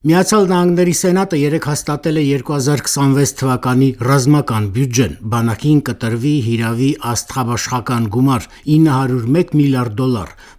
Միացյալ Նահանգների Սենատը երեկ հաստատել է 2026 թվականի ռազմական բյուջեն: Բանակին կտրվի հիրավի աստղաբաշխական գումար՝ $901 միլիարդ: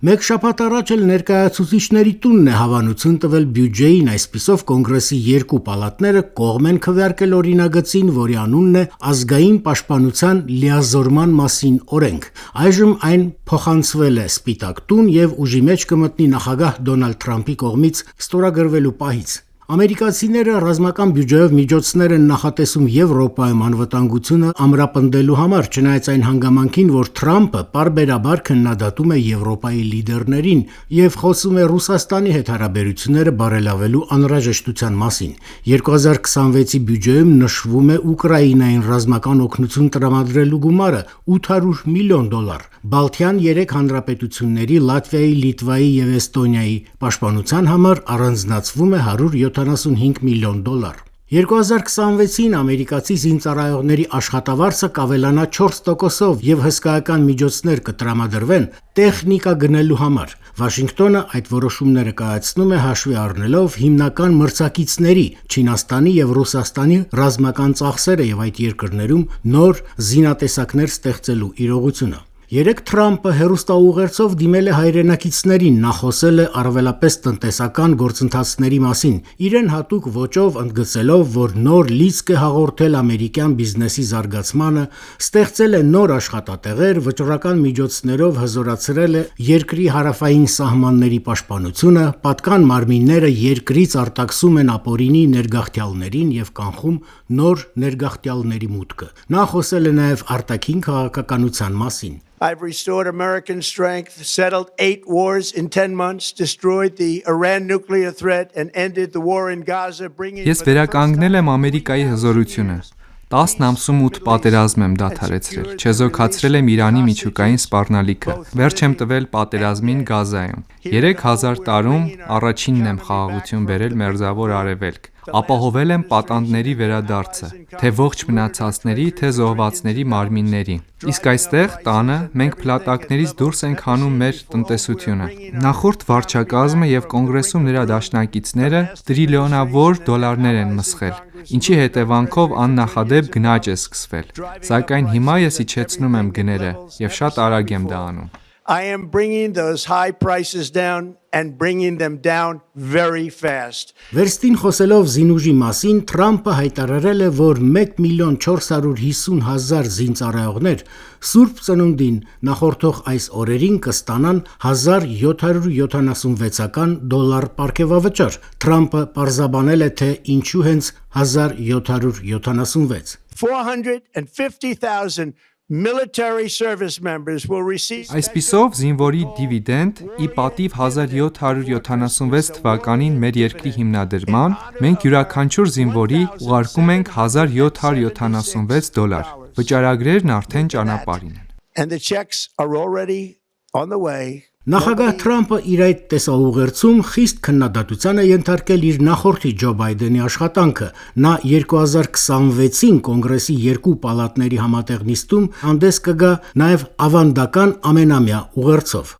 Մեկ շաբաթ առաջ էլ Ներկայացուցիչների տունն է հավանություն տվել բյուջեին: Այսպիսով Կոնգրեսի երկու պալատները կողմ են քվեարկել օրինագծին, որի անունն է «Ազգային պաշտպանության լիազորման մասին օրենք»: Այժմ այն փոխանցվել է Սպիտակ տուն և ուժի մեջ կմտնի նախագահ Դոնալդ Թրամփի կողմից ստորագրվելու պահից: Ամերիկացիները ռազմական բյուջեով միջոցներ են նախատեսում Եվրոպայում անվտանգությունը ամրապնդելու համար, չնայած այն հանգամանքին, որ Թրամփը պարբերաբար քննադատում է Եվրոպայի լիդերներին և խոսում է Ռուսաստանի հետ հարաբերությունները բարելավելու անհրաժեշտության մասին: 2026-ի բյուջեում նշվում է Ուկրաինային ռազմական օգնություն տրամադրելու գումարը՝ $800 միլիոն: Բալթյան երեք հանրապետությունների՝ Լատվիայի, Լիտվայի և Էստոնիայի պաշտպանության համար առանձնացվում է $175 միլիոն: 2026-ին ամերիկացի զինծառայողների աշխատավարձը կավելանա 4%-ով և հսկայական միջոցներ կտրամադրվեն տեխնիկա գնելու համար: Վաշինգտոնը այդ որոշումները կայացնում է հաշվի առնելով հիմնական մրցակիցների՝ Չինաստանի և Ռուսաստանի ռազմական ծախսերը և այդ երկրներում նոր զինատեսակներ ստեղծելու իրողությունը: Երեկ Թրամփը հեռուստաուղերձով դիմել է հայրենակիցներին: Նա խոսել է առավելապես տնտեսական գործընթացների մասին՝ իրեն հատուկ ոճով ընդգծելով, որ նոր լիցք է հաղորդել ամերիկյան բիզնեսի զարգացմանը, ստեղծել է նոր աշխատատեղեր, վճռական միջոցներով հզորացրել է երկրի հարավային սահմանների պաշտպանությունը, պատկան մարմինները երկրից արտաքսում են ապօրինի ներգաղթյալներին և կանխում նոր ներգաղթյալների մուտքը: Նա խոսել է նաև արտաքին քաղաքականության մասին: I've restored American strength, settled 8 wars in 10 months, destroyed the Iran nuclear threat and ended the war in Gaza, bringing Ես վերականգնել եմ Ամերիկայի հզորությունը: 10 ամսում 8 պատերազմ եմ դադարեցրել, չեզոքացրել եմ Իրանի միջուկային սպառնալիքը, վերջ եմ տվել պատերազմին Գազայում: 3000 տարում առաջինն եմ խաղաղություն բերել Մերձավոր Արևելք: Ապահովել եմ պատանդների վերադարձը, թե ողջ մնացածների, թե զոհվածների մարմինների: Իսկ այստեղ, տանը, մենք փլատակներից դուրս ենք հանում մեր տնտեսությունը: Նախորդ վարչակազմը և Կոնգրեսում նրա դաշնակիցները տրիլիոնավոր դոլարներ են մսխել, ինչի հետևանքով աննախադեպ գնաճ է սկսվել: Սակայն հիմա ես իջեցնում եմ գները և շատ արագ եմ դա անում: I am bringing those high prices down and bringing them down very fast. Վերստին խոսելով զինուժի մասին, Թրամփը հայտարարել է, որ 1,450,000 զինծառայողներ Սուրբ Ծնունդին նախորդող այս օրերին կստանան $1776 պարգևավճար: Թրամփը պարզաբանել է, թե ինչու հենց 1776: 450,000 military service members will receive Այսպիսով, զինվորի դիվիդենդ՝ ի պատիվ 1776 թվականին մեր երկրի հիմնադրման, մենք յուրաքանչյուր զինվորի ուղարկում ենք $1776: Վճարագրերն արդեն ճանապարհին են: and the checks are already on the way. Նախագահ Թրամփը իր այդ տեսաուղերձում խիստ քննադատության է ենթարկել իր նախորդի Ջո Բայդենի աշխատանքը: Նա 2026-ին Կոնգրեսի երկու պալատների համատեղ նիստում հանդես կգա նաև ավանդական ամենամյա ուղերձով: